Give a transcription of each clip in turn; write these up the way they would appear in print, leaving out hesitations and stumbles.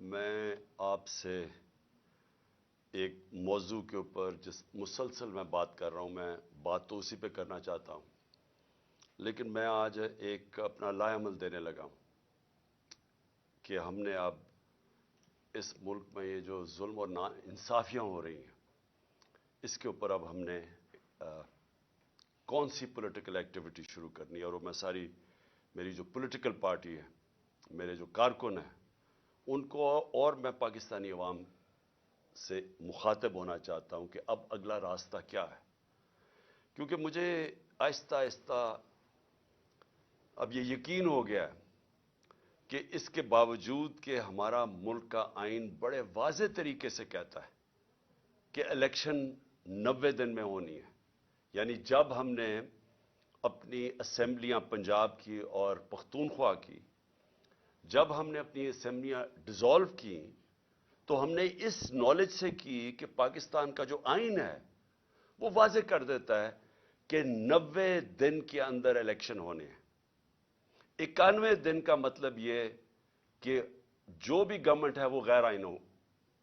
میں آپ سے ایک موضوع کے اوپر جس مسلسل میں بات کر رہا ہوں، میں بات تو اسی پہ کرنا چاہتا ہوں، لیکن میں آج ایک اپنا لائے عمل دینے لگا ہوں کہ ہم نے اب اس ملک میں یہ جو ظلم اور نا انصافیاں ہو رہی ہیں، اس کے اوپر اب ہم نے کون سی پولیٹیکل ایکٹیویٹی شروع کرنی ہے، اور وہ میں میری جو پولیٹیکل پارٹی ہے، میرے جو کارکن ہیں، ان کو اور میں پاکستانی عوام سے مخاطب ہونا چاہتا ہوں کہ اب اگلا راستہ کیا ہے، کیونکہ مجھے آہستہ آہستہ اب یہ یقین ہو گیا ہے کہ اس کے باوجود کہ ہمارا ملک کا آئین بڑے واضح طریقے سے کہتا ہے کہ الیکشن 90 دن میں ہونی ہے، یعنی جب ہم نے اپنی اسمبلیاں پنجاب کی اور پختونخوا کی، جب ہم نے اپنی اسمبلیاں ڈیزالو کی، تو ہم نے اس نالج سے کی کہ پاکستان کا جو آئین ہے وہ واضح کر دیتا ہے کہ 90 دن کے اندر الیکشن ہونے ہیں۔ 91 دن کا مطلب یہ کہ جو بھی گورنمنٹ ہے وہ غیر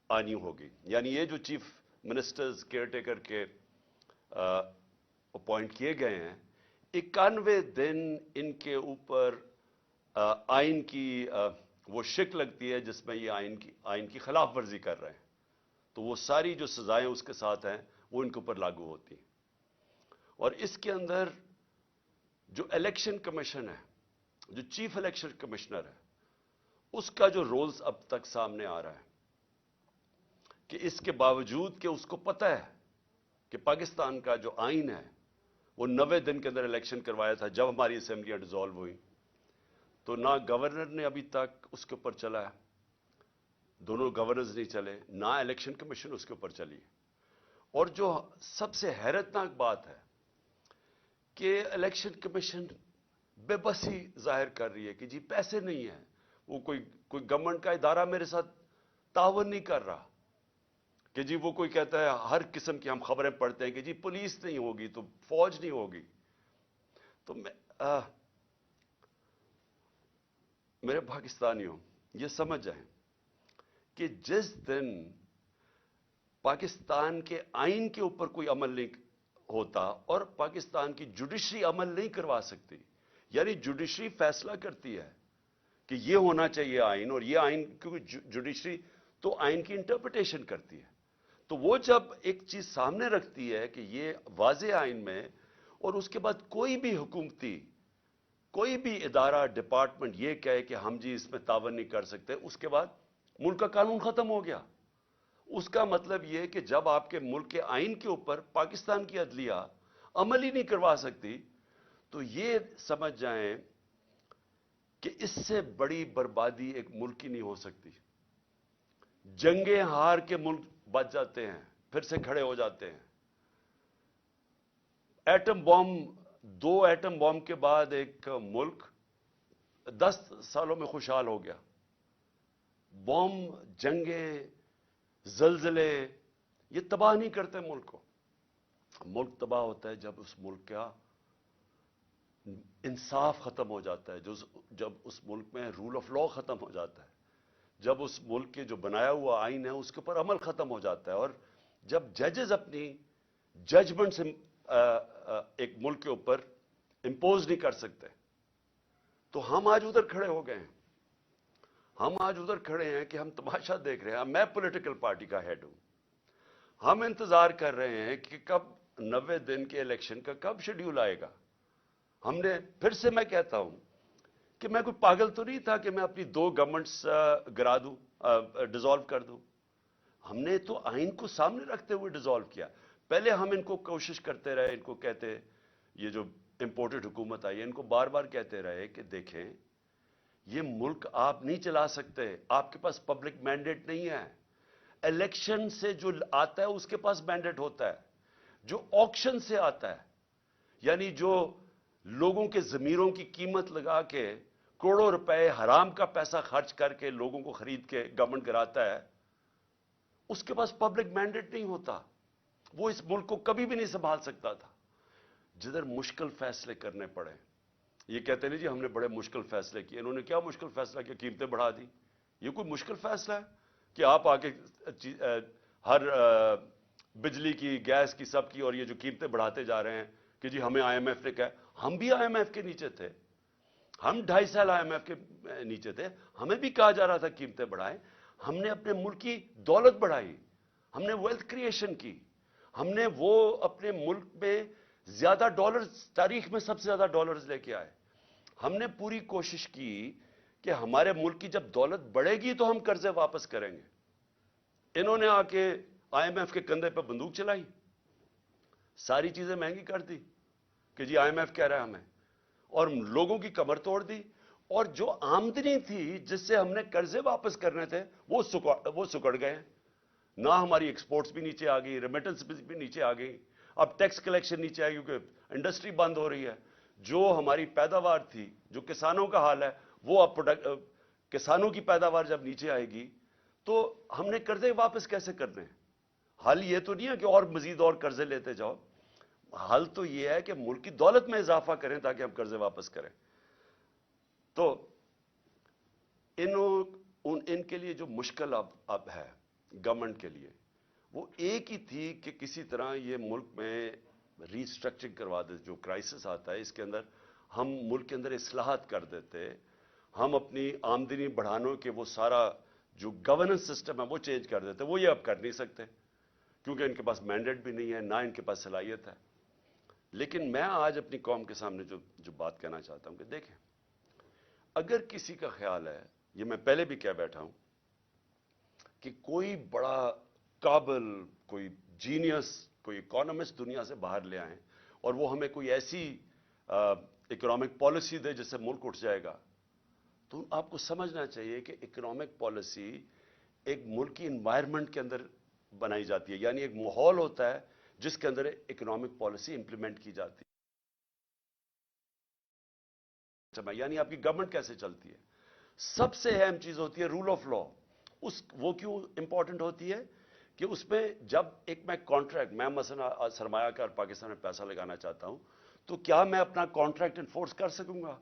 آئینی ہوگی، یعنی یہ جو چیف منسٹرز کیئر ٹیکر کے اپوائنٹ کیے گئے ہیں، 91 دن ان کے اوپر آئین کی وہ شک لگتی ہے جس میں یہ آئین کی خلاف ورزی کر رہے ہیں، تو وہ ساری جو سزائیں اس کے ساتھ ہیں وہ ان کے اوپر لاگو ہوتی ہیں۔ اور اس کے اندر جو الیکشن کمیشن ہے، جو چیف الیکشن کمشنر ہے، اس کا جو رولز اب تک سامنے آ رہا ہے کہ اس کے باوجود کہ اس کو پتہ ہے کہ پاکستان کا جو آئین ہے وہ 90 دن کے اندر الیکشن کروایا تھا جب ہماری اسمبلیاں ڈیزالو ہوئی، تو نہ گورنر نے ابھی تک اس کے اوپر چلا ہے، دونوں گورنرز نہیں چلے، نہ الیکشن کمیشن اس کے اوپر چلی۔ اور جو سب سے حیرتناک بات ہے کہ الیکشن کمیشن بے بسی ظاہر کر رہی ہے کہ جی پیسے نہیں ہیں، وہ کوئی گورنمنٹ کا ادارہ میرے ساتھ تعاون نہیں کر رہا، کہ جی وہ کوئی کہتا ہے ہر قسم کی ہم خبریں پڑھتے ہیں کہ جی پولیس نہیں ہوگی تو فوج نہیں ہوگی۔ تو میرے پاکستانیوں یہ سمجھ جائیں کہ جس دن پاکستان کے آئین کے اوپر کوئی عمل نہیں ہوتا اور پاکستان کی جوڈیشری عمل نہیں کروا سکتی، یعنی جوڈیشری فیصلہ کرتی ہے کہ یہ ہونا چاہیے آئین، اور یہ آئین کیونکہ جوڈیشری تو آئین کی انٹرپریٹیشن کرتی ہے، تو وہ جب ایک چیز سامنے رکھتی ہے کہ یہ واضح آئین میں، اور اس کے بعد کوئی بھی حکومتی کوئی بھی ادارہ ڈپارٹمنٹ یہ کہے کہ ہم جی اس میں تعاون نہیں کر سکتے، اس کے بعد ملک کا قانون ختم ہو گیا۔ اس کا مطلب یہ کہ جب آپ کے ملک کے آئین کے اوپر پاکستان کی عدلیہ عمل ہی نہیں کروا سکتی، تو یہ سمجھ جائیں کہ اس سے بڑی بربادی ایک ملک کی نہیں ہو سکتی۔ جنگیں ہار کے ملک بچ جاتے ہیں، پھر سے کھڑے ہو جاتے ہیں۔ ایٹم بم، 2 ایٹم بم کے بعد ایک ملک 10 سالوں میں خوشحال ہو گیا۔ بم، جنگیں، زلزلے یہ تباہ نہیں کرتے ملک کو۔ ملک تباہ ہوتا ہے جب اس ملک کا انصاف ختم ہو جاتا ہے، جب اس ملک میں رول آف لا ختم ہو جاتا ہے، جب اس ملک کے جو بنایا ہوا آئین ہے اس کے اوپر عمل ختم ہو جاتا ہے، اور جب ججز اپنی ججمنٹ سے ایک ملک کے اوپر امپوز نہیں کر سکتے، تو ہم آج ادھر کھڑے ہو گئے ہیں۔ ہم آج ادھر کھڑے ہیں کہ ہم تماشا دیکھ رہے ہیں۔ میں پولیٹیکل پارٹی کا ہیڈ ہوں، ہم انتظار کر رہے ہیں کہ کب 90 دن کے الیکشن کا کب شیڈیول آئے گا۔ ہم نے پھر سے میں کہتا ہوں کہ میں کوئی پاگل تو نہیں تھا کہ میں اپنی 2 گورنمنٹس گرا دوں، ڈیزالو کر دوں۔ ہم نے تو آئین کو سامنے رکھتے ہوئے ڈیزالو کیا۔ پہلے ہم ان کو کوشش کرتے رہے، ان کو کہتے، یہ جو امپورٹڈ حکومت آئی ہے ان کو بار بار کہتے رہے کہ دیکھیں یہ ملک آپ نہیں چلا سکتے، آپ کے پاس پبلک مینڈیٹ نہیں ہے۔ الیکشن سے جو آتا ہے اس کے پاس مینڈیٹ ہوتا ہے، جو آکشن سے آتا ہے، یعنی جو لوگوں کے ضمیروں کی قیمت لگا کے کروڑوں روپے حرام کا پیسہ خرچ کر کے لوگوں کو خرید کے گورنمنٹ کراتا ہے، اس کے پاس پبلک مینڈیٹ نہیں ہوتا، وہ اس ملک کو کبھی بھی نہیں سنبھال سکتا تھا۔ جدھر مشکل فیصلے کرنے پڑے، یہ کہتے نہیں جی ہم نے بڑے مشکل فیصلے کیے، انہوں نے کیا مشکل فیصلہ کیا؟ قیمتیں بڑھا دی، یہ کوئی مشکل فیصلہ ہے کہ آپ آ کے ہر بجلی کی، گیس کی، سب کی، اور یہ جو قیمتیں بڑھاتے جا رہے ہیں کہ جی ہمیں آئی ایم ایف نے کہا. ہم بھی آئی ایم ایف کے نیچے تھے، ہم 2.5 سال آئی ایم ایف کے نیچے تھے، ہمیں بھی کہا جا رہا تھا قیمتیں بڑھائیں. ہم نے اپنے ملک کی دولت بڑھائی، ہم نے ویلتھ کریشن کی، ہم نے وہ اپنے ملک میں زیادہ ڈالرز، تاریخ میں سب سے زیادہ ڈالرز لے کے آئے. ہم نے پوری کوشش کی کہ ہمارے ملک کی جب دولت بڑھے گی تو ہم قرضے واپس کریں گے. انہوں نے آ کے آئی ایم ایف کے کندھے پہ بندوق چلائی، ساری چیزیں مہنگی کر دی کہ جی آئی ایم ایف کہہ رہا ہے ہمیں، اور لوگوں کی کمر توڑ دی. اور جو آمدنی تھی جس سے ہم نے قرضے واپس کرنے تھے وہ سکڑ گئے ہیں. نہ ہماری ایکسپورٹس بھی نیچے آ گئی، ریمیٹنس بھی نیچے آ گئی، اب ٹیکس کلیکشن نیچے آئی کیونکہ انڈسٹری بند ہو رہی ہے. جو ہماری پیداوار تھی، جو کسانوں کا حال ہے، وہ اب کسانوں کی پیداوار جب نیچے آئے گی تو ہم نے قرضے واپس کیسے کرنے ہیں؟ حل یہ تو نہیں ہے کہ اور مزید اور قرضے لیتے جاؤ، حل تو یہ ہے کہ ملک کی دولت میں اضافہ کریں تاکہ ہم قرضے واپس کریں. تو ان کے لیے جو مشکل اب ہے گورنمنٹ کے لیے، وہ ایک ہی تھی کہ کسی طرح یہ ملک میں ری اسٹرکچرنگ کروا دے. جو کرائسس آتا ہے اس کے اندر ہم ملک کے اندر اصلاحات کر دیتے، ہم اپنی آمدنی بڑھانے کے وہ سارا جو گورننس سسٹم ہے وہ چینج کر دیتے. وہ یہ اب کر نہیں سکتے کیونکہ ان کے پاس مینڈیٹ بھی نہیں ہے، نہ ان کے پاس صلاحیت ہے. لیکن میں آج اپنی قوم کے سامنے جو بات کہنا چاہتا ہوں کہ دیکھیں، اگر کسی کا خیال ہے، یہ میں پہلے بھی کہہ بیٹھا ہوں، کہ کوئی بڑا قابل، کوئی جینیس، کوئی اکانومسٹ دنیا سے باہر لے آئیں اور وہ ہمیں کوئی ایسی اکنامک پالیسی دے جس سے ملک اٹھ جائے گا، تو آپ کو سمجھنا چاہیے کہ اکنامک پالیسی ایک ملک کی انوائرمنٹ کے اندر بنائی جاتی ہے. یعنی ایک ماحول ہوتا ہے جس کے اندر اکنامک پالیسی امپلیمنٹ کی جاتی ہے. یعنی آپ کی گورنمنٹ کیسے چلتی ہے. سب سے اہم چیز ہوتی ہے رول آف لا. وہ کیوں امپورٹنٹ ہوتی ہے کہ اس میں جب میں مثلا سرمایہ کار پاکستان میں پیسہ لگانا چاہتا ہوں تو کیا میں اپنا کانٹریکٹ انفورس کر سکوں گا؟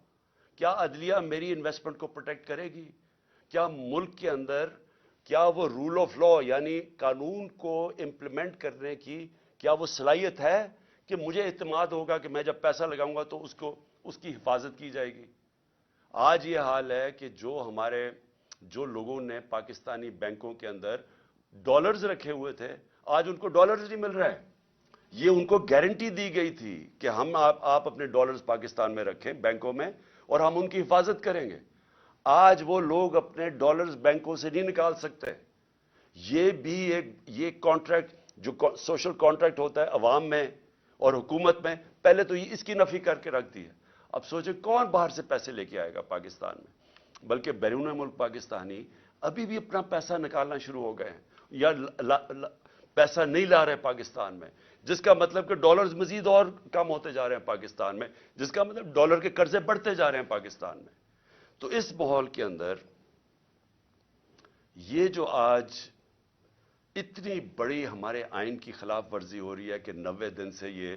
کیا عدلیہ میری انویسٹمنٹ کو پروٹیکٹ کرے گی؟ کیا ملک کے اندر کیا وہ رول آف لا یعنی قانون کو امپلیمنٹ کرنے کی کیا وہ صلاحیت ہے کہ مجھے اعتماد ہوگا کہ میں جب پیسہ لگاؤں گا تو اس کی حفاظت کی جائے گی؟ آج یہ حال ہے کہ جو لوگوں نے پاکستانی بینکوں کے اندر ڈالرز رکھے ہوئے تھے، آج ان کو ڈالرز نہیں مل رہے. یہ ان کو گارنٹی دی گئی تھی کہ آپ اپنے ڈالرز پاکستان میں رکھیں بینکوں میں اور ہم ان کی حفاظت کریں گے. آج وہ لوگ اپنے ڈالرز بینکوں سے نہیں نکال سکتے. یہ بھی یہ کانٹریکٹ جو سوشل کانٹریکٹ ہوتا ہے عوام میں اور حکومت میں، پہلے تو اس کی نفی کر کے رکھ دی ہے. اب سوچیں کون باہر سے پیسے لے کے آئے گا پاکستان میں؟ بلکہ بیرون ملک پاکستانی ابھی بھی اپنا پیسہ نکالنا شروع ہو گئے ہیں یا پیسہ نہیں لا رہے پاکستان میں، جس کا مطلب کہ ڈالرز مزید اور کم ہوتے جا رہے ہیں پاکستان میں، جس کا مطلب ڈالر کے قرضے بڑھتے جا رہے ہیں پاکستان میں. تو اس ماحول کے اندر یہ جو آج اتنی بڑی ہمارے آئین کی خلاف ورزی ہو رہی ہے کہ 90 دن سے یہ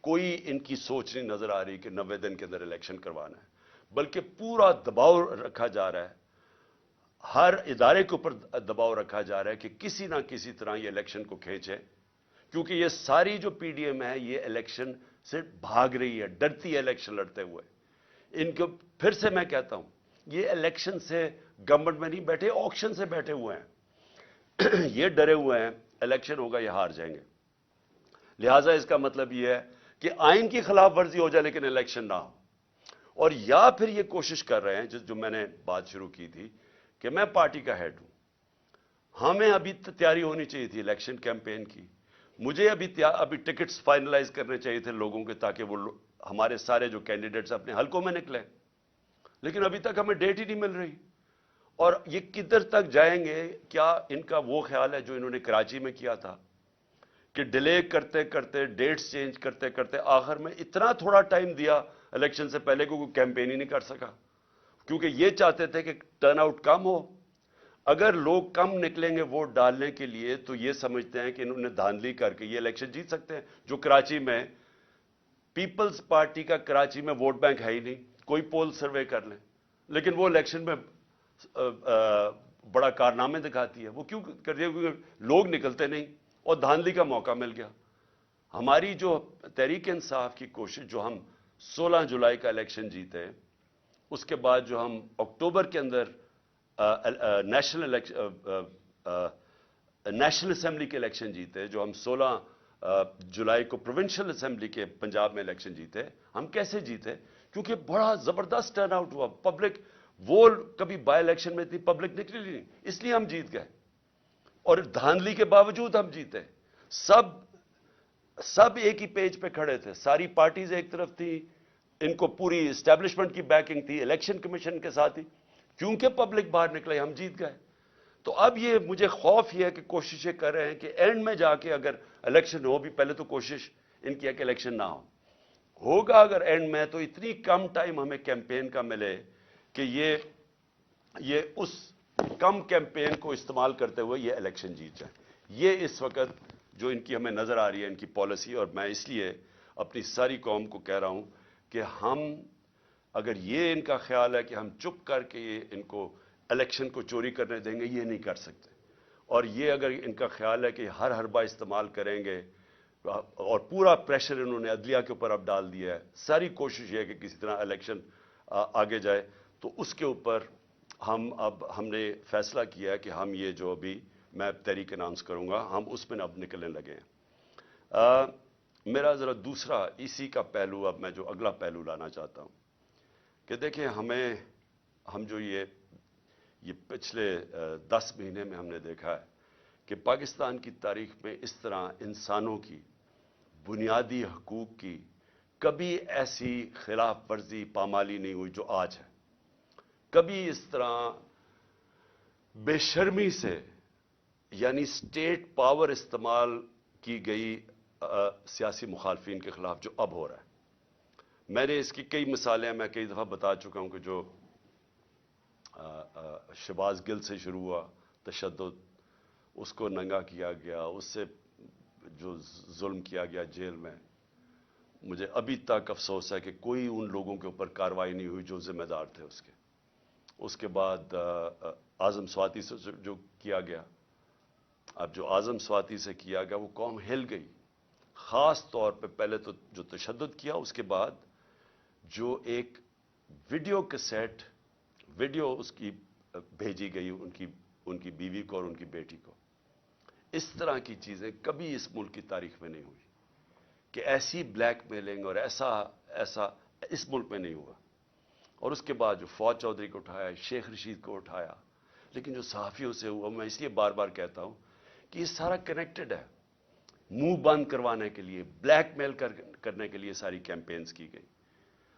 کوئی ان کی سوچ نہیں نظر آ رہی کہ 90 دن کے اندر الیکشن کروانا ہے، بلکہ پورا دباؤ رکھا جا رہا ہے، ہر ادارے کے اوپر دباؤ رکھا جا رہا ہے کہ کسی نہ کسی طرح یہ الیکشن کو کھینچے. کیونکہ یہ ساری جو پی ڈی ایم ہے یہ الیکشن سے بھاگ رہی ہے، ڈرتی ہے الیکشن لڑتے ہوئے. ان کو پھر سے میں کہتا ہوں، یہ الیکشن سے گورنمنٹ میں نہیں بیٹھے، آکشن سے بیٹھے ہوئے ہیں. یہ ڈرے ہوئے ہیں الیکشن ہوگا یہ ہار جائیں گے. لہٰذا اس کا مطلب یہ ہے کہ آئین کی خلاف ورزی ہو جائے لیکن الیکشن نہ ہو. اور یا پھر یہ کوشش کر رہے ہیں جو میں نے بات شروع کی تھی کہ میں پارٹی کا ہیڈ ہوں، ہمیں ابھی تیاری ہونی چاہیے تھی الیکشن کیمپین کی، مجھے ابھی ٹکٹس فائنلائز کرنے چاہیے تھے لوگوں کے تاکہ وہ ہمارے سارے جو کینڈیڈیٹس اپنے حلقوں میں نکلیں، لیکن ابھی تک ہمیں ڈیٹ ہی نہیں مل رہی. اور یہ کدھر تک جائیں گے؟ کیا ان کا وہ خیال ہے جو انہوں نے کراچی میں کیا تھا کہ ڈیلے کرتے کرتے ڈیٹس چینج کرتے کرتے آخر میں اتنا تھوڑا ٹائم دیا الیکشن سے پہلے کوئی کیمپین ہی نہیں کر سکا، کیونکہ یہ چاہتے تھے کہ ٹرن آؤٹ کم ہو. اگر لوگ کم نکلیں گے ووٹ ڈالنے کے لیے تو یہ سمجھتے ہیں کہ انہوں نے دھاندلی کر کے یہ الیکشن جیت سکتے ہیں. جو کراچی میں پیپلز پارٹی کا کراچی میں ووٹ بینک ہے ہی نہیں، کوئی پول سروے کر لیں، لیکن وہ الیکشن میں بڑا کارنامے دکھاتی ہے. وہ کیوں کرتی ہے؟ کیونکہ لوگ نکلتے نہیں اور دھاندلی کا موقع مل گیا. ہماری جو تحریک انصاف کی کوشش، جو ہم 16 جولائی کا الیکشن جیتے، اس کے بعد جو ہم اکتوبر کے اندر نیشنل اسمبلی کے الیکشن جیتے، جو ہم 16 جولائی کو پروونشل اسمبلی کے پنجاب میں الیکشن جیتے، ہم کیسے جیتے؟ کیونکہ بڑا زبردست ٹرن آؤٹ ہوا. پبلک، وہ کبھی بائی الیکشن میں اتنی پبلک نکلی نہیں، اس لیے ہم جیت گئے. اور دھاندلی کے باوجود ہم جیتے. سب ایک ہی پیج پہ کھڑے تھے، ساری پارٹیز ایک طرف تھی، ان کو پوری اسٹیبلشمنٹ کی بیکنگ تھی، الیکشن کمیشن کے ساتھ ہی. کیونکہ پبلک باہر نکلے، ہم جیت گئے. تو اب یہ مجھے خوف یہ ہے کہ کوششیں کر رہے ہیں کہ اینڈ میں جا کے اگر الیکشن ہو بھی، پہلے تو کوشش ان کی ہے کہ الیکشن نہ ہوگا اگر اینڈ میں، تو اتنی کم ٹائم ہمیں کیمپین کا ملے کہ یہ اس کم کیمپین کو استعمال کرتے ہوئے یہ الیکشن جیت جائیں. یہ اس وقت جو ان کی ہمیں نظر آ رہی ہے، ان کی پالیسی. اور میں اس لیے اپنی ساری قوم کو کہہ رہا ہوں کہ ہم، اگر یہ ان کا خیال ہے کہ ہم چپ کر کے ان کو الیکشن کو چوری کرنے دیں گے، یہ نہیں کر سکتے. اور یہ اگر ان کا خیال ہے کہ ہر حربہ استعمال کریں گے، اور پورا پریشر انہوں نے عدلیہ کے اوپر اب ڈال دیا ہے، ساری کوشش یہ ہے کہ کسی طرح الیکشن آگے جائے، تو اس کے اوپر ہم نے فیصلہ کیا ہے کہ ہم یہ جو ابھی میں تحریک اناؤنس کروں گا، ہم اس میں اب نکلنے لگے ہیں. میرا ذرا دوسرا اسی کا پہلو، اب میں جو اگلا پہلو لانا چاہتا ہوں کہ دیکھیں، ہم جو یہ پچھلے 10 مہینے میں ہم نے دیکھا ہے کہ پاکستان کی تاریخ میں اس طرح انسانوں کی بنیادی حقوق کی کبھی ایسی خلاف ورزی، پامالی نہیں ہوئی جو آج ہے. کبھی اس طرح بے شرمی سے، یعنی اسٹیٹ پاور استعمال کی گئی سیاسی مخالفین کے خلاف جو اب ہو رہا ہے. میں نے اس کی کئی مثالیں میں کئی دفعہ بتا چکا ہوں کہ جو شہباز گل سے شروع ہوا تشدد، اس کو ننگا کیا گیا، اس سے جو ظلم کیا گیا جیل میں، مجھے ابھی تک افسوس ہے کہ کوئی ان لوگوں کے اوپر کارروائی نہیں ہوئی جو ذمہ دار تھے اس کے. اس کے بعد اعظم سواتی سے جو کیا گیا، اب جو اعظم سواتی سے کیا گیا، وہ قوم ہل گئی. خاص طور پہ پہلے تو جو تشدد کیا، اس کے بعد جو ایک ویڈیو کیسٹ، ویڈیو اس کی بھیجی گئی ان کی بیوی کو اور ان کی بیٹی کو. اس طرح کی چیزیں کبھی اس ملک کی تاریخ میں نہیں ہوئی کہ ایسی بلیک میلنگ اور ایسا اس ملک میں نہیں ہوا. اور اس کے بعد جو فواد چودھری کو اٹھایا، شیخ رشید کو اٹھایا، لیکن جو صحافیوں سے ہوا، میں اس لیے بار بار کہتا ہوں کہ یہ سارا کنیکٹڈ ہے. منہ بند کروانے کے لیے، بلیک میل کرنے کے لیے ساری کیمپینز کی گئی.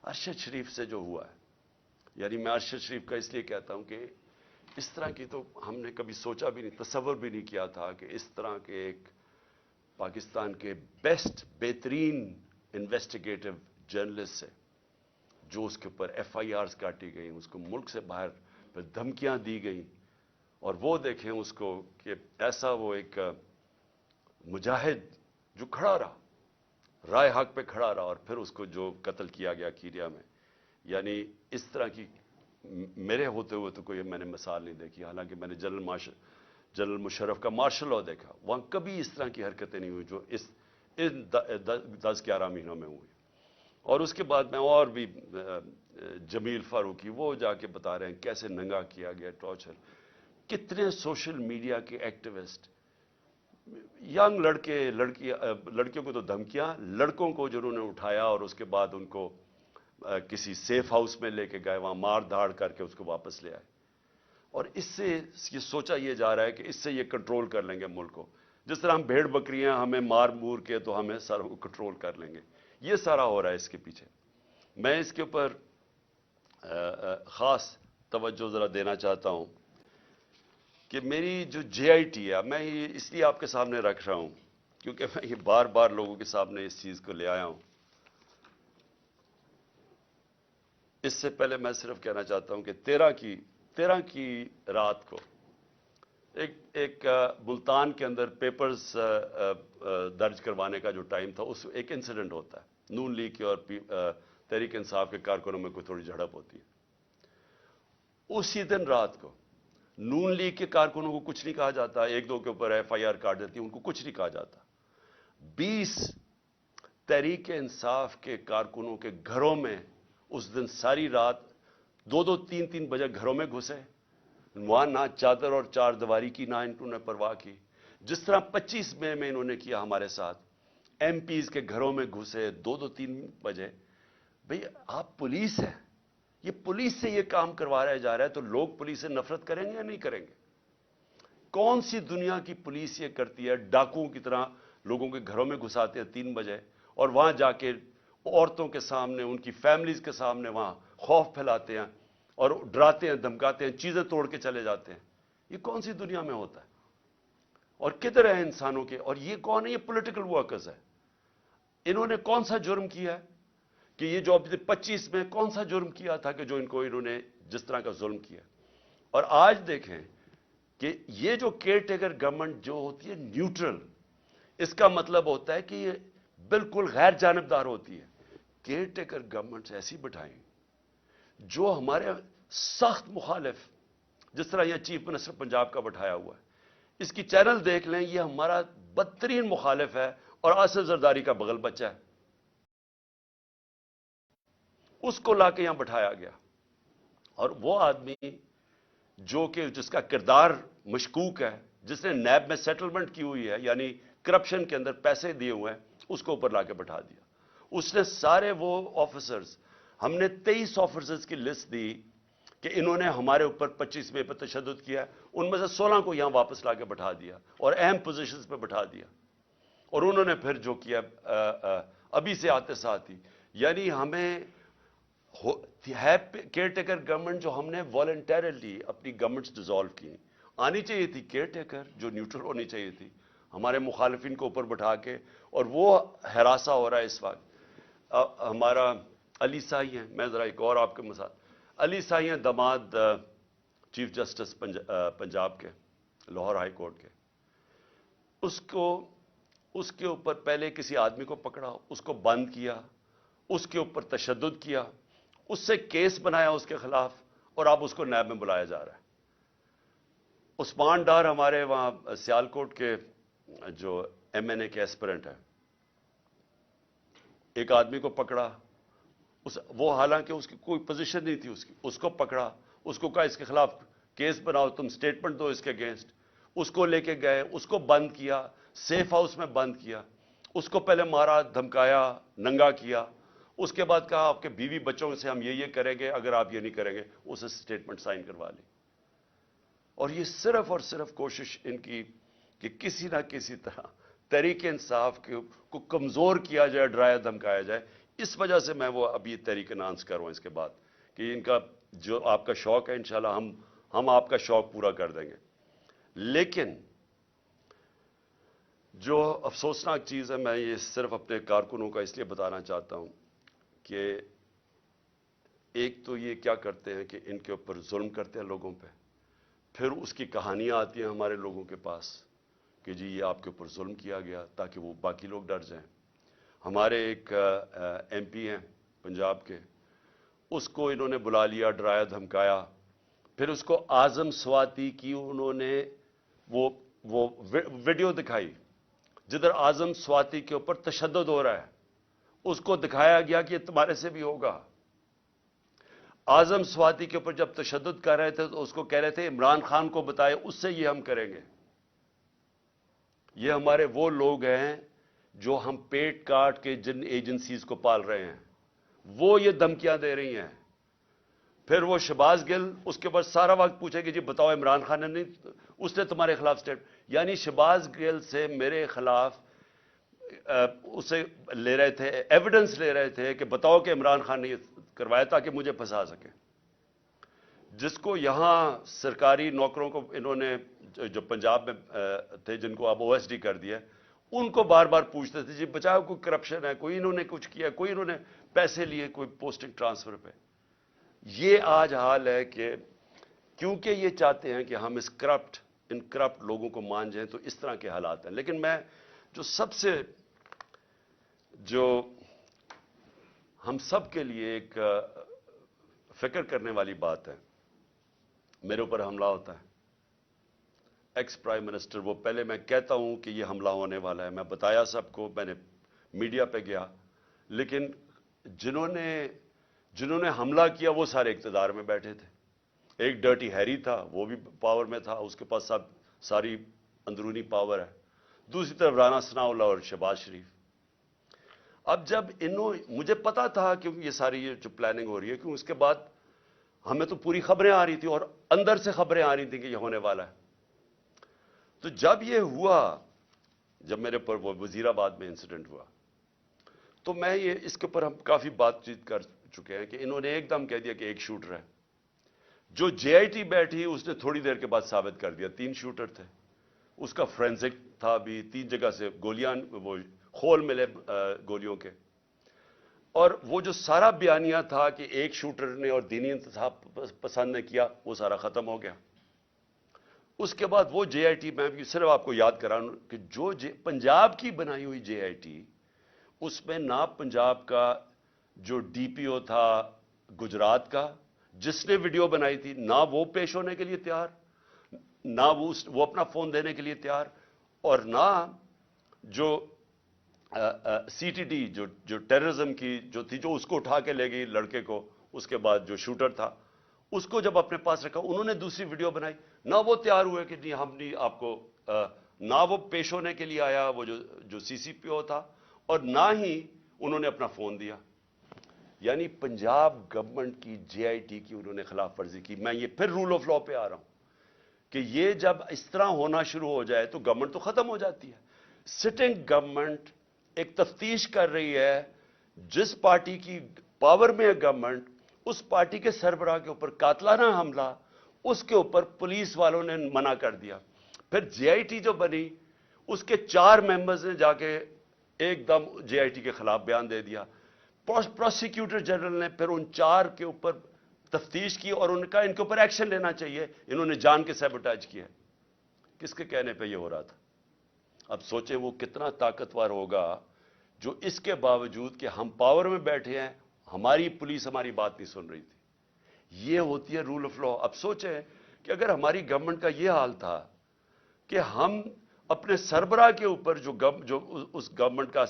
ارشد شریف سے جو ہوا ہے، یعنی میں ارشد شریف کا اس لیے کہتا ہوں کہ اس طرح کی تو ہم نے کبھی سوچا بھی نہیں، تصور بھی نہیں کیا تھا کہ اس طرح کے ایک پاکستان کے بیسٹ، بہترین انویسٹیگیٹو جرنلسٹ سے جو اس کے اوپر ایف آئی آرز کاٹی گئی، اس کو ملک سے باہر پھر دھمکیاں دی گئیں، اور وہ دیکھیں اس کو کہ ایسا وہ ایک مجاہد جو کھڑا رہا، رائے حق پہ کھڑا رہا، اور پھر اس کو جو قتل کیا گیا کیریا میں. یعنی اس طرح کی میرے ہوتے ہوئے تو کوئی میں نے مثال نہیں دیکھی. حالانکہ میں نے جنرل مشرف کا مارشل لاء دیکھا، وہاں کبھی اس طرح کی حرکتیں نہیں ہوئی جو ان 10-11 مہینوں میں ہوئی. اور اس کے بعد میں اور بھی جمیل فاروقی، وہ جا کے بتا رہے ہیں کیسے ننگا کیا گیا، ٹارچر. کتنے سوشل میڈیا کے ایکٹیوسٹ، ینگ لڑکیوں کو تو دھمکیاں، لڑکوں کو جنہوں نے اٹھایا اور اس کے بعد ان کو کسی سیف ہاؤس میں لے کے گئے، وہاں مار دھاڑ کر کے اس کو واپس لے آئے. اور اس سے یہ سوچا یہ جا رہا ہے کہ اس سے یہ کنٹرول کر لیں گے ملک کو. جس طرح ہم بھیڑ بکریاں ہمیں مار مور کے تو ہمیں سارا کو کنٹرول کر لیں گے، یہ سارا ہو رہا ہے اس کے پیچھے. میں اس کے اوپر خاص توجہ ذرا دینا چاہتا ہوں کہ میری جو جے آئی ٹی ہے، میں یہ اس لیے آپ کے سامنے رکھ رہا ہوں کیونکہ میں یہ بار بار لوگوں کے سامنے اس چیز کو لے آیا ہوں. اس سے پہلے میں صرف کہنا چاہتا ہوں کہ 13 کی رات کو ایک ملتان کے اندر پیپرز درج کروانے کا جو ٹائم تھا، اس ایک انسیڈنٹ ہوتا ہے، نون لیگ کے اور تحریک انصاف کے کارکنوں میں کوئی تھوڑی جھڑپ ہوتی ہے. اسی دن رات کو नून लीग के कारकुनों को कुछ नहीं कहा जाता, एक दो के ऊपर एफआईआर काट देती है, उनको कुछ नहीं कहा जाता। 20 तहरीक इंसाफ के कारकुनों के घरों में उस दिन सारी रात 2-2, 3-3 बजे घरों में घुसे, वहां ना चादर और चार दीवारी की ना इन्होंने परवाह की। जिस तरह 25 मई में इन्होंने किया हमारे साथ, एमपीज के घरों में घुसे 2-2, 3 बजे। भाई आप पुलिस हैं, ये पुलिस से ये काम करवाया जा रहा है, तो लोग पुलिस से नफरत करेंगे या नहीं करेंगे? कौन सी दुनिया की पुलिस ये करती है? डाकुओं की तरह लोगों के घरों में घुसाते हैं 3 बजे और वहां जाके औरतों के सामने, उनकी फैमिलीज के सामने वहां खौफ फैलाते हैं और डराते हैं, धमकाते हैं, चीजें तोड़ के चले जाते हैं। ये कौन सी दुनिया में होता है? और किधर है इंसानों के? और ये कौन है? ये पॉलिटिकल वर्कर्स है। इन्होंने कौन सा जुर्म किया है कि ये जो 25 में कौन सा जुर्म किया था कि जो इन्होंने जिस तरह का जुल्म किया? और आज देखें कि ये जो केयर टेकर गवर्नमेंट जो होती है न्यूट्रल, इसका मतलब होता है कि ये बिल्कुल गैर जानिबदार होती है। केयर टेकर गवर्नमेंट ऐसी बिठाएं जो हमारे सख्त मुखालिफ, जिस तरह यह चीफ मिनिस्टर पंजाब का बैठाया हुआ है, इसकी चैनल देख लें, यह हमारा बदतरीन मुखालिफ है और आसिफ जरदारी का बगल बच्चा है। उसको लाके यहां बैठाया गया और वो आदमी जो कि जिसका किरदार मशकूक है, जिसने नैब में सेटलमेंट की हुई है, यानी करप्शन के अंदर पैसे दिए हुए हैं, उसको ऊपर लाके बैठा दिया। उसने सारे वो ऑफिसर्स, हमने 23 ऑफिसर्स की लिस्ट दी कि इन्होंने हमारे ऊपर 25 मई पर तशद्दुद किया, उनमें से 16 को यहां वापस लाके बैठा दिया और अहम पोजीशंस पे बैठा दिया। और उन्होंने फिर जो किया अभी से आते साथ ही, यानी हमें है केयर टेकर गवर्नमेंट जो हमने वॉलंटरली अपनी गवर्नमेंट्स डिसॉल्व की। आनी चाहिए थी केयर टेकर जो न्यूट्रल होनी चाहिए थी, हमारे मुखालिफिन को ऊपर बैठा के, और वो हरासा हो रहा है इस वक्त। हमारा अली साई है, मैं जरा एक और आपके मसाल, अली साई हैं दामाद चीफ जस्टिस पंजाब के, लाहौर हाई कोर्ट के। उसके ऊपर पहले किसी आदमी को पकड़ा, उसको बंद किया, उसके ऊपर तशद्दुद किया, उससे केस बनाया उसके खिलाफ, और अब उसको नैब में बुलाया जा रहा है। उस्मान डार हमारे वहां सियालकोट के जो एमएनए के एस्पिरेंट है, एक आदमी को पकड़ा, वो हालांकि उसकी कोई पोजीशन नहीं थी, उसको पकड़ा, उसको कहा इसके खिलाफ केस बनाओ, तुम स्टेटमेंट दो इसके अगेंस्ट। उसको लेके गए, उसको बंद किया, सेफ हाउस में बंद किया, उसको पहले मारा, धमकाया, नंगा किया, उसके बाद कहा आपके बीवी बच्चों से हम ये करेंगे, अगर आप ये नहीं करेंगे, उसे स्टेटमेंट साइन करवा ली। और ये सिर्फ और सिर्फ कोशिश इनकी कि किसी ना किसी तरह तहरीक इंसाफ को कमजोर किया जाए, डराया धमकाया जाए। इस वजह से मैं वो अभी तहरीक अनाउंस कर रहा हूं इसके बाद कि इनका जो आपका शौक है, इंशाल्लाह हम आपका शौक पूरा कर देंगे। लेकिन जो अफसोसनाक चीज है, मैं ये सिर्फ अपने कारकुनों का इसलिए बताना चाहता हूं कि एक तो ये क्या करते हैं कि इनके ऊपर जुल्म करते हैं लोगों पे, फिर उसकी कहानियां आती हैं हमारे लोगों के पास कि जी ये आपके ऊपर जुल्म किया गया, ताकि वो बाकी लोग डर जाएं। हमारे एक एमपी हैं पंजाब के, उसको इन्होंने बुला लिया, डराया धमकाया, फिर उसको आजम स्वाति की उन्होंने वो वीडियो दिखाई जिधर आजम स्वाति के ऊपर तशद्दुद हो रहा है। उसको दिखाया गया कि तुम्हारे से भी होगा। आजम स्वाति के ऊपर जब तशद्दुद कर रहे थे तो उसको कह रहे थे इमरान खान को बताए, उससे ये हम करेंगे। ये हमारे वो लोग हैं जो हम पेट काट के जिन एजेंसीज को पाल रहे हैं, वो ये धमकियां दे रही हैं। फिर वो शहबाज गिल उसके बाद सारा वक्त पूछेगी जी बताओ इमरान खान ने नहीं, उसने तुम्हारे खिलाफ स्टेट, यानी शहबाज गिल से मेरे खिलाफ उसे ले रहे थे, एविडेंस ले रहे थे कि बताओ कि इमरान खान ने करवाया ताकि मुझे फंसा सके। जिसको यहां सरकारी नौकरों को इन्होंने जो पंजाब में थे, जिनको अब ओएसडी कर दिया, उनको बार बार पूछते थे जी बचाओ, कोई करप्शन है, कोई इन्होंने कुछ किया, कोई इन्होंने पैसे लिए, कोई पोस्टिंग ट्रांसफर पे। ये आज हाल है कि क्योंकि ये चाहते हैं कि हम इन करप्ट लोगों को मान जाएं, तो इस तरह के हालात हैं। लेकिन मैं जो सबसे जो हम सब के लिए एक फिक्र करने वाली बात है, मेरे ऊपर हमला होता है, एक्स प्राइम मिनिस्टर, वो पहले मैं कहता हूं कि ये हमला होने वाला है, मैं बताया सबको, मैंने मीडिया पे गया, लेकिन जिन्होंने हमला किया वो सारे इख्तिदार में बैठे थे। एक डर्टी हैरी था, वो भी पावर में था, उसके पास सब सारी अंदरूनी पावर है। दूसरी तरफ राना सनाउल्लाह और शहबाज शरीफ। अब जब मुझे पता था कि ये सारी जो प्लानिंग हो रही है, क्योंकि उसके बाद हमें तो पूरी खबरें आ रही थी और अंदर से खबरें आ रही थी कि ये होने वाला है। तो जब ये हुआ, जब मेरे पर वो वजीराबाद में इंसिडेंट हुआ, तो मैं इसके ऊपर हम काफी बातचीत कर चुके हैं कि इन्होंने एकदम कह दिया कि एक शूटर है। जो जेआईटी बैठी उसने थोड़ी देर के बाद साबित कर दिया 3 शूटर थे। उसका फोरेंसिक था भी, 3 जगह से गोलियां, वो खोल मिले गोलियों के। और वो जो सारा बयानिया था कि एक शूटर ने और दीनी इंतसाब पसंद ने किया, वो सारा खत्म हो गया। उसके बाद वो जेआईटी, मैं भी सिर्फ आपको याद कराऊं कि जो पंजाब की बनाई हुई जेआईटी, उसमें ना पंजाब का जो डीपीओ था गुजरात का, जिसने वीडियो बनाई थी, ना वो पेश होने के लिए तैयार, ना वो अपना फोन देने के लिए तैयार, और ना जो सीटीडी जो टेररिज्म की जो थी, जो उसको उठा के ले गई लड़के को, उसके बाद जो शूटर था उसको जब अपने पास रखा, उन्होंने दूसरी वीडियो बनाई, ना वो तैयार हुए कि नहीं हम नहीं आपको, ना वो पेश होने के लिए आया वो जो सीसीपीओ था, और ना ही उन्होंने अपना फोन दिया। यानी पंजाब गवर्नमेंट की जेआईटी की उन्होंने खिलाफ वर्जी की। मैं ये फिर रूल ऑफ लॉ पे आ रहा हूं कि ये जब इस तरह होना शुरू हो जाए तो गवर्नमेंट तो खत्म हो जाती है। सिटिंग गवर्नमेंट एक तफ्तीश कर रही है, जिस पार्टी की पावर में है गवर्नमेंट, उस पार्टी के सरबराह के ऊपर कातलाना हमला, उसके ऊपर पुलिस वालों ने मना कर दिया। फिर जेआईटी जो बनी, उसके 4 मेंबर्स ने जाके एकदम जेआईटी के खिलाफ बयान दे दिया। प्रोसिक्यूटर जनरल ने फिर उन 4 के ऊपर तफ्तीश की और उनका इनके ऊपर एक्शन लेना चाहिए, इन्होंने जान के सैबोटाज किया। किसके कहने पे ये हो रहा था? अब सोचें वो कितना ताकतवर होगा जो इसके बावजूद कि हम पावर में बैठे हैं, हमारी पुलिस हमारी बात नहीं सुन रही थी। ये होती है रूल ऑफ लॉ। अब सोचें कि अगर हमारी गवर्नमेंट का ये हाल था कि हम अपने सरबराह के ऊपर जो उस गवर्नमेंट का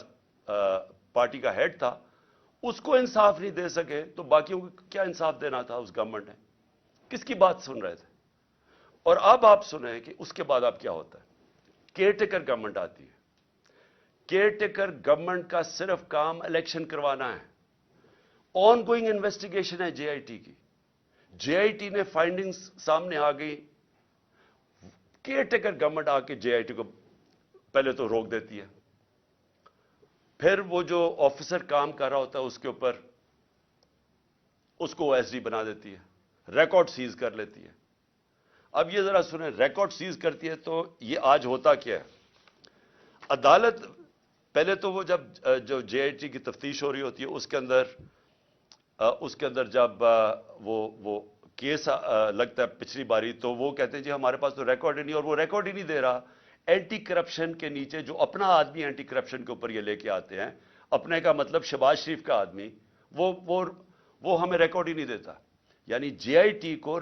पार्टी का हेड था, उसको इंसाफ नहीं दे सके, तो बाकियों को क्या इंसाफ देना था उस गवर्नमेंट ने? किसकी बात सुन रहे थे? और अब आप सुने कि उसके बाद अब क्या होता है। केयरटेकर गवर्नमेंट आती है। केयरटेकर गवर्नमेंट का सिर्फ काम इलेक्शन करवाना है। ऑन गोइंग इन्वेस्टिगेशन है जेआईटी की। जेआईटी ने फाइंडिंग्स सामने आ गई, केयरटेकर गवर्नमेंट आके जेआईटी को पहले तो रोक देती है, फिर वो जो ऑफिसर काम कर रहा होता है उसके ऊपर उसको ओएसडी बना देती है, रिकॉर्ड सीज कर लेती है। अब ये जरा सुने, रिकॉर्ड सीज करती है तो ये आज होता क्या है? अदालत पहले तो वो जब जो जेआईटी की तफ्तीश हो रही होती है उसके अंदर जब वो केस लगता है पिछली बारी, तो वो कहते हैं जी हमारे पास तो रिकॉर्ड ही नहीं, और वो रिकॉर्ड ही नहीं दे रहा। एंटी करप्शन के नीचे जो अपना आदमी एंटी करप्शन के ऊपर ये लेके आते हैं, अपने का मतलब शहबाज शरीफ का आदमी, वो हमें रिकॉर्ड ही नहीं देता। यानी जेआईटी को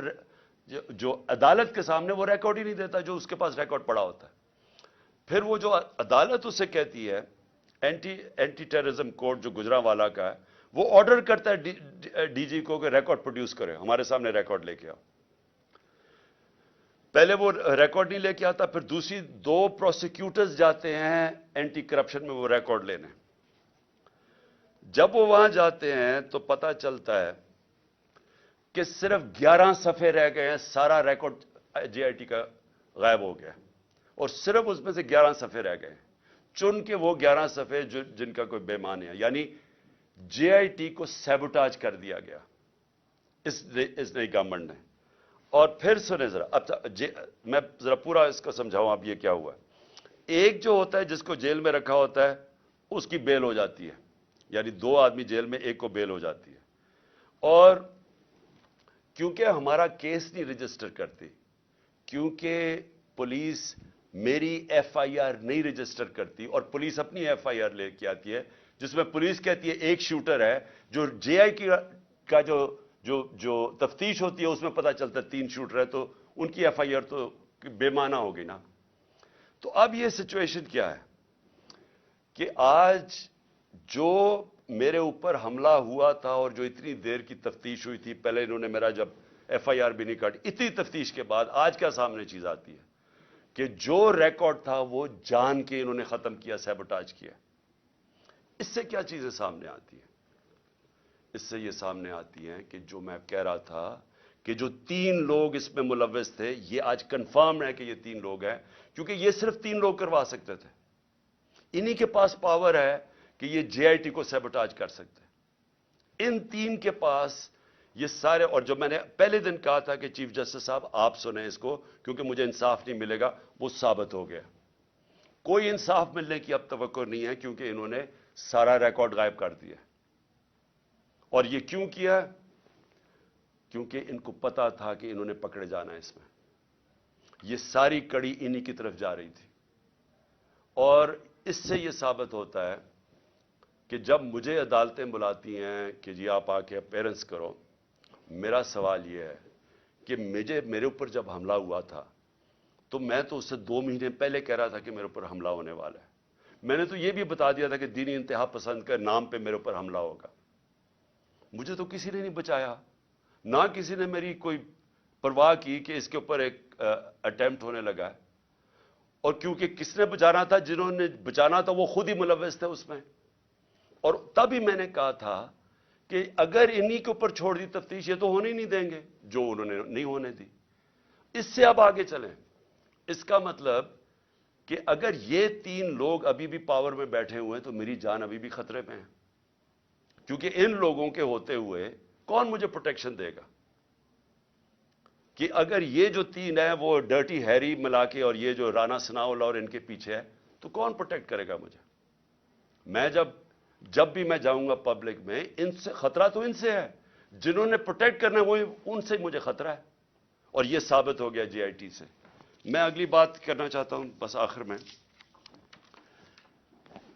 जो अदालत के सामने वो रिकॉर्ड ही नहीं देता जो उसके पास रिकॉर्ड पड़ा होता है। फिर वो जो अदालत उसे कहती है, एंटी टेररिज्म कोर्ट जो गुजरांवाला का है, वो ऑर्डर करता है डीजी को कि रिकॉर्ड प्रोड्यूस करे, हमारे सामने रिकॉर्ड लेके आओ। पहले वो रिकॉर्ड नहीं लेके आता, फिर दूसरी 2 प्रोसिक्यूटर्स जाते हैं एंटी करप्शन में वो रिकॉर्ड लेने। जब वो वहां जाते हैं तो पता चलता है कि सिर्फ 11 सफ़े रह गए हैं, सारा रिकॉर्ड जेआईटी का गायब हो गया, और सिर्फ उसमें से 11 सफ़े रह गए, चुन के वो 11 सफ़े जिनका कोई बेमान है। यानी जेआईटी को सैबोटाज कर दिया गया इस नई गवर्नमेंट ने। और फिर सुने जरा, अब मैं जरा पूरा इसको समझाऊं आप ये क्या हुआ। एक जो होता है जिसको जेल में रखा होता है उसकी बेल हो जाती है, यानी 2 आदमी जेल में, एक को बेल हो जाती है। और क्योंकि हमारा केस नहीं रजिस्टर करती, क्योंकि पुलिस मेरी एफआईआर नहीं रजिस्टर करती, और पुलिस अपनी एफआईआर लेके आती है जिसमें पुलिस कहती है एक शूटर है, जो जेआईटी का जो तफ्तीश होती है उसमें पता चलता है 3 शूटर है, तो उनकी एफआईआर तो बेमाना हो गई ना। तो अब ये सिचुएशन क्या है कि आज जो मेरे ऊपर हमला हुआ था और जो इतनी देर की तफ्तीश हुई थी, पहले इन्होंने मेरा जब FIR भी नहीं काटी, इतनी तफ्तीश के बाद आज क्या सामने चीज आती है कि जो रिकॉर्ड था वो जान के इन्होंने खत्म किया, सैबोटाज किया। इससे क्या चीजें सामने आती हैं? इससे ये सामने आती हैं कि जो मैं कह रहा था कि जो 3 लोग इसमें मुलव्वस थे, ये आज कंफर्म है कि ये 3 लोग हैं, क्योंकि ये सिर्फ 3 लोग करवा सकते थे। इन्हीं के पास पावर है कि ये JIT को सैबोटाज कर सकते हैं। इन 3 के पास ये सारे, और जो मैंने पहले दिन कहा था कि चीफ जस्टिस साहब आप सुने इसको क्योंकि मुझे इंसाफ नहीं मिलेगा, वो साबित हो गया। कोई इंसाफ मिलने की अब तवक्को नहीं है क्योंकि इन्होंने सारा रिकॉर्ड गायब कर दिया। और ये क्यों किया? क्योंकि इनको पता था कि इन्होंने पकड़े जाना है इसमें। ये सारी कड़ी इन्हीं की तरफ जा रही थी। और इससे यह साबित होता है कि जब मुझे अदालतें बुलाती हैं कि जी आप आके अपीयरेंस करो, मेरा सवाल यह है कि मेरे ऊपर जब हमला हुआ था तो मैं तो उससे 2 महीने पहले कह रहा था कि मेरे ऊपर हमला होने वाला है। मैंने तो यह भी बता दिया था कि दीनी इंतहा पसंद के नाम पे मेरे ऊपर हमला होगा। मुझे तो किसी ने नहीं बचाया, ना किसी ने मेरी कोई परवाह की कि इसके ऊपर एक अटेम्प्ट होने लगा है। और क्योंकि किसने बचाना था, जिन्होंने बचाना था वो खुद ही मुलव्वस थे उसमें। और तभी मैंने कहा था कि अगर इन्हीं के ऊपर छोड़ दी तफ्तीश, ये तो होने ही नहीं देंगे, जो उन्होंने नहीं होने दी। इससे अब आगे चलें। इसका मतलब कि अगर ये 3 लोग अभी भी पावर में बैठे हुए हैं तो मेरी जान अभी भी खतरे में है, क्योंकि इन लोगों के होते हुए कौन मुझे प्रोटेक्शन देगा? कि अगर ये जो 3 है वो डर्टी हैरी मिला के और ये जो राणा सनाउल्लाह और इनके पीछे है, तो कौन प्रोटेक्ट करेगा मुझे? मैं जब भी मैं जाऊंगा पब्लिक में, इनसे खतरा तो इनसे है, जिन्होंने प्रोटेक्ट करना है वो उनसे मुझे खतरा है। और ये साबित हो गया JIT से। मैं अगली बात करना चाहता हूं बस आखिर में।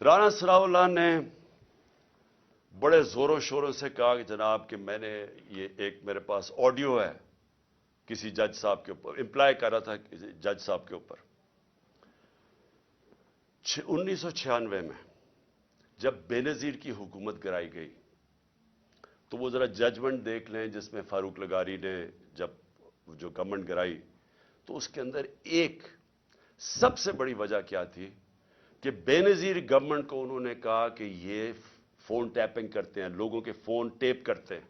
राणा सनाउल्लाह ने बड़े जोरों शोरों से कहा कि जनाब कि मैंने ये एक मेरे पास ऑडियो है किसी जज साहब के ऊपर, इंप्लाई कर रहा था जज साहब के ऊपर। 1996 में जब बेनजीर की हुकूमत गिराई गई, तो वो जरा जजमेंट देख लें जिसमें फारूक लगारी ने जब जो गवर्नमेंट गिराई, तो उसके अंदर एक सबसे बड़ी वजह क्या थी कि बेनजीर गवर्नमेंट को उन्होंने कहा कि ये फोन टैपिंग करते हैं, लोगों के फोन टेप करते हैं।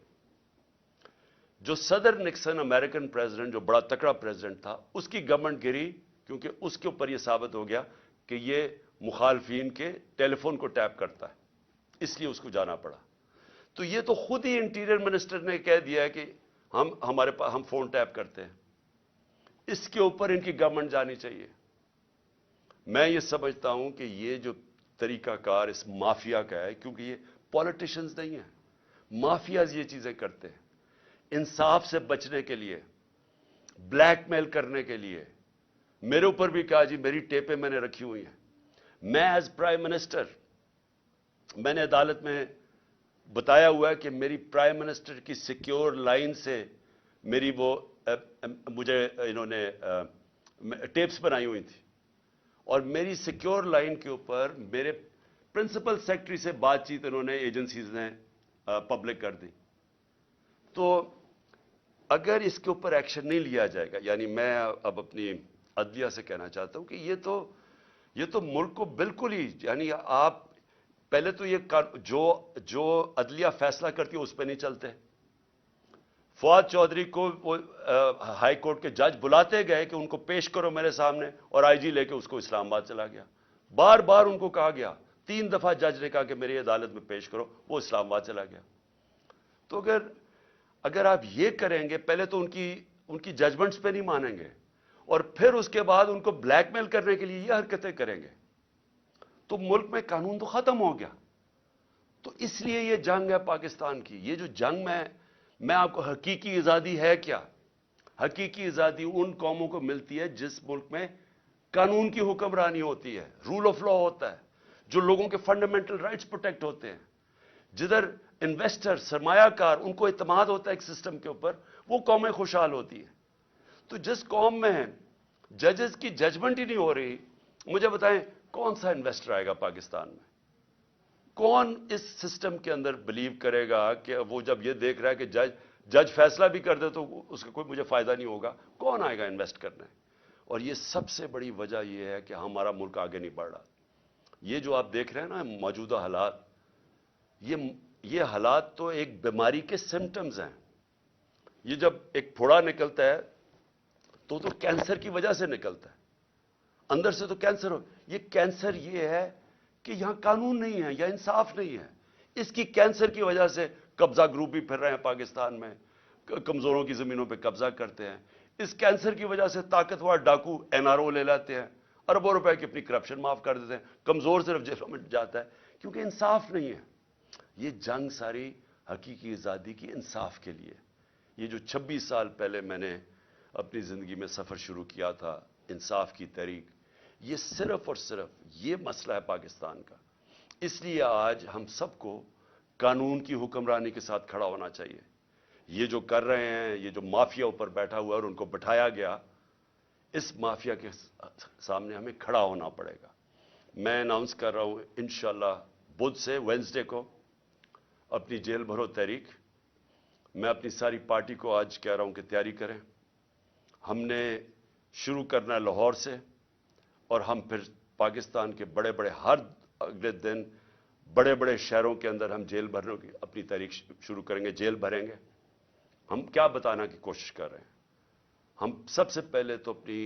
जो सदर निक्सन अमेरिकन प्रेसिडेंट, जो बड़ा तकड़ा प्रेसिडेंट था, उसकी गवर्नमेंट गिरी क्योंकि उसके ऊपर यह साबित हो गया कि यह मुखालफिन के टेलीफोन को टैप करता है, इसलिए उसको जाना पड़ा। तो यह तो खुद ही इंटीरियर मिनिस्टर ने कह दिया कि हम फोन टैप करते हैं। इसके ऊपर इनकी गवर्नमेंट जानी चाहिए। मैं ये समझता हूं कि ये जो तरीकाकार इस माफिया का है, क्योंकि ये पॉलिटिशियंस नहीं है, माफियाज ये चीजें करते हैं इंसाफ से बचने के लिए, ब्लैकमेल करने के लिए। मेरे ऊपर भी कहा जी मेरी टेपें मैंने रखी हुई हैं। मैं एज प्राइम मिनिस्टर, मैंने अदालत में बताया हुआ है कि मेरी प्राइम मिनिस्टर की सिक्योर लाइन से मेरी वो मुझे इन्होंने टेप्स बनाई हुई थी, और मेरी सिक्योर लाइन के ऊपर मेरे प्रिंसिपल सेक्रेटरी से बातचीत इन्होंने एजेंसीज ने पब्लिक कर दी। तो अगर इसके ऊपर एक्शन नहीं लिया जाएगा, यानी मैं अब अपनी अदलिया से कहना चाहता हूं कि ये तो मुल्क को बिल्कुल ही, यानी आप पहले तो ये जो अदलिया फैसला करती है उस पर नहीं चलते। फवाद चौधरी को वो हाई कोर्ट के जज बुलाते गए कि उनको पेश करो मेरे सामने, और IG लेके उसको इस्लामाबाद चला गया। बार बार उनको कहा गया, 3 दफा जज ने कहा कि मेरी अदालत में पेश करो, वो इस्लामाबाद चला गया। तो अगर आप ये करेंगे, पहले तो उनकी जजमेंट्स पे नहीं मानेंगे और फिर उसके बाद उनको ब्लैकमेल करने के लिए ये हरकतें करेंगे, तो मुल्क में कानून तो खत्म हो गया। तो इसलिए ये जंग है पाकिस्तान की। ये जो जंग में मैं आपको, हकीकी आजादी है क्या? हकीकी आजादी उन कौमों को मिलती है जिस मुल्क में कानून की हुक्मरानी होती है, रूल ऑफ लॉ होता है, जो लोगों के फंडामेंटल राइट्स प्रोटेक्ट होते हैं, जिधर इन्वेस्टर, सरमायाकार, उनको इत्मीनान होता है एक सिस्टम के ऊपर, वो कौमें खुशहाल होती है। तो जिस कौम में जजेस की जजमेंट ही नहीं हो रही। मुझे बताएं कौन सा इन्वेस्टर आएगा पाकिस्तान में? कौन इस सिस्टम के अंदर बिलीव करेगा कि वो जब ये देख रहा है कि जज फैसला भी कर दे तो उसका कोई मुझे फायदा नहीं होगा? कौन आएगा इन्वेस्ट करने? और ये सबसे बड़ी वजह यह है कि हमारा मुल्क आगे नहीं बढ़ रहा। ये जो आप देख रहे हैं ना मौजूदा हालात, ये हालात तो एक बीमारी के सिम्टम्स हैं। ये जब एक फोड़ा निकलता है तो कैंसर की वजह से निकलता है, अंदर से तो कैंसर हो। ये कैंसर ये है कि यहां कानून नहीं है या इंसाफ नहीं है। इसकी कैंसर की वजह से कब्जा ग्रुप भी फिर रहे हैं पाकिस्तान में, कमजोरों की जमीनों पे कब्जा करते हैं। इस कैंसर की वजह से ताकतवर डाकू एनआरओ ले लाते हैं, अरबों रुपए की अपनी करप्शन माफ कर देते हैं, कमजोर सिर्फ जेलों में जाता है क्योंकि इंसाफ नहीं है। ये जंग सारी हकीकी आजादी की इंसाफ के लिए। ये जो 26 साल पहले मैंने अपनी जिंदगी में सफर शुरू किया था, इंसाफ की तहरीक, ये सिर्फ और सिर्फ ये मसला है पाकिस्तान का। इसलिए आज हम सबको कानून की हुक्मरानी के साथ खड़ा होना चाहिए। ये जो कर रहे हैं, ये जो माफिया ऊपर बैठा हुआ है और उनको बिठाया गया, इस माफिया के सामने हमें खड़ा होना पड़ेगा। मैं अनाउंस कर रहा हूं इंशाल्लाह बुध से वेडनेसडे को अपनी जेल भरो तहरीक। मैं अपनी सारी पार्टी को आज कह रहा हूं कि तैयारी करें। हमने शुरू करना है लाहौर से और हम फिर पाकिस्तान के बड़े बड़े हर अगले दिन बड़े बड़े शहरों के अंदर हम जेल भरने की अपनी तारीख शुरू करेंगे, जेल भरेंगे। हम क्या बताना की कोशिश कर रहे हैं? हम सबसे पहले तो अपनी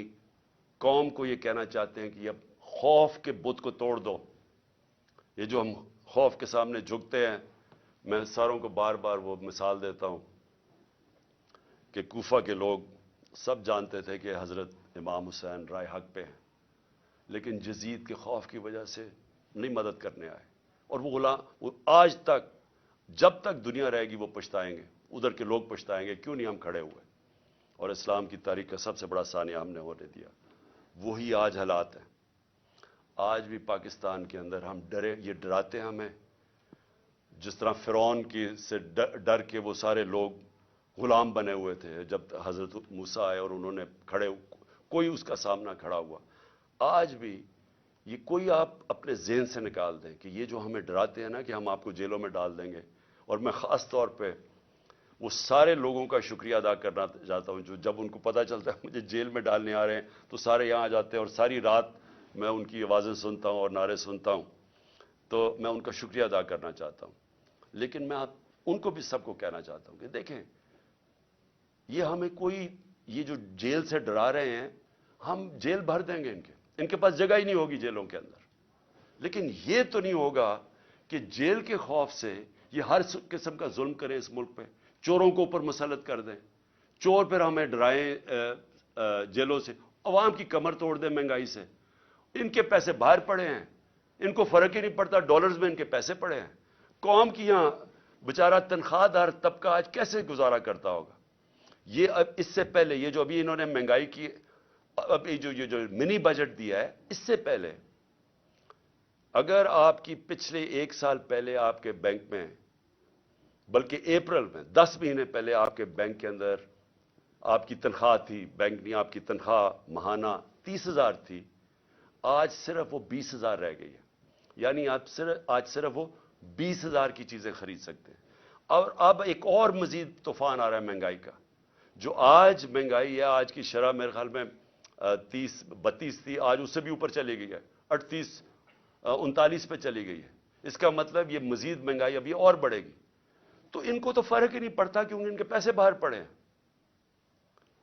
कौम को यह कहना चाहते हैं कि अब खौफ के बुत को तोड़ दो। ये जो हम खौफ के सामने झुकते हैं, मैं सारों को बार बार वो मिसाल देता हूं कि कूफा के लोग सब जानते थे कि हजरत इमाम हुसैन राय हक पे हैं, लेकिन यजीद के खौफ की वजह से नहीं मदद करने आए। और वो आज तक, जब तक दुनिया रहेगी वो पछताएंगे, उधर के लोग पछताएंगे क्यों नहीं हम खड़े हुए। और इस्लाम की तारीख का सबसे बड़ा सानिया हमने होने दिया। वही आज हालात हैं। आज भी पाकिस्तान के अंदर हम डरे, ये डराते हैं हमें। जिस तरह फिरौन की से डर के वो सारे लोग गुलाम बने हुए थे जब हजरत मूसा आए और उन्होंने कोई उसका सामना खड़ा हुआ। आज भी ये कोई आप अपने ज़हन से निकाल दें कि ये जो हमें डराते हैं ना कि हम आपको जेलों में डाल देंगे। और मैं ख़ास तौर पे वो सारे लोगों का शुक्रिया अदा करना चाहता हूं जो जब उनको पता चलता है मुझे जेल में डालने आ रहे हैं तो सारे यहाँ आ जाते हैं और सारी रात मैं उनकी आवाज़ें सुनता हूं और नारे सुनता हूं। तो मैं उनका शुक्रिया अदा करना चाहता हूं। लेकिन मैं उनको भी सबको कहना चाहता हूं कि देखें, ये हमें कोई, ये जो जेल से डरा रहे हैं, हम जेल भर देंगे, इनके पास जगह ही नहीं होगी जेलों के अंदर। लेकिन ये तो नहीं होगा कि जेल के खौफ से ये हर किस्म का जुल्म करें इस मुल्क पे, चोरों को ऊपर मुसल्लत कर दें, चोर फिर हमें डराएं जेलों से, अवाम की कमर तोड़ दें महंगाई से। इनके पैसे बाहर पड़े हैं, इनको फर्क ही नहीं पड़ता, डॉलर्स में इनके पैसे पड़े हैं। कौम की यहां बेचारा तनख्वाहदार तबका आज कैसे गुजारा करता होगा? ये अब इससे पहले ये जो अभी इन्होंने महंगाई की, अब ये जो मिनी बजट दिया है, इससे पहले अगर आपकी पिछले 1 साल पहले आपके बैंक में, बल्कि अप्रैल में 10 महीने पहले आपके बैंक के अंदर आपकी तनख्वाह थी, बैंक नहीं, आपकी तनख्वाह महाना 30,000 थी, आज सिर्फ वो 20,000 रह गई है। यानी आप आज सिर्फ वो 20,000 की चीजें खरीद सकते हैं। और अब एक और मजीद तूफान आ रहा है महंगाई का। जो आज महंगाई है, आज की शरह मेरे ख्याल में 30-32 थी, आज उससे भी ऊपर चली गई है, 38-39 पे चली गई है। इसका मतलब ये मजीद महंगाई अभी और बढ़ेगी। तो इनको तो फर्क ही नहीं पड़ता क्योंकि इनके पैसे बाहर पड़े हैं।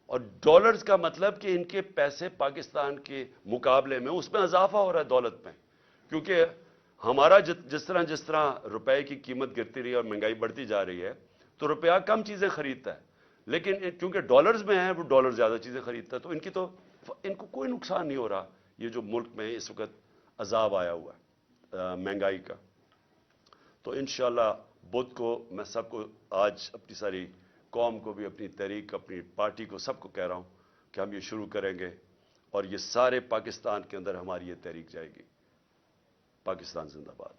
और डॉलर्स का मतलब कि इनके पैसे पाकिस्तान के मुकाबले में उसमें इजाफा हो रहा है दौलत में, क्योंकि हमारा जिस तरह रुपए की कीमत गिरती रही और महंगाई बढ़ती जा रही है तो रुपया कम चीजें खरीदता है, लेकिन क्योंकि डॉलर्स में है वो डॉलर ज्यादा चीजें खरीदता है। तो इनको कोई नुकसान नहीं हो रहा। ये जो मुल्क में इस वक्त अजाब आया हुआ है महंगाई का। तो इंशाल्लाह बुध को मैं सबको, आज अपनी सारी कौम को भी, अपनी तहरीक, अपनी पार्टी को, सबको कह रहा हूं कि हम ये शुरू करेंगे और ये सारे पाकिस्तान के अंदर हमारी ये तहरीक जाएगी। पाकिस्तान जिंदाबाद।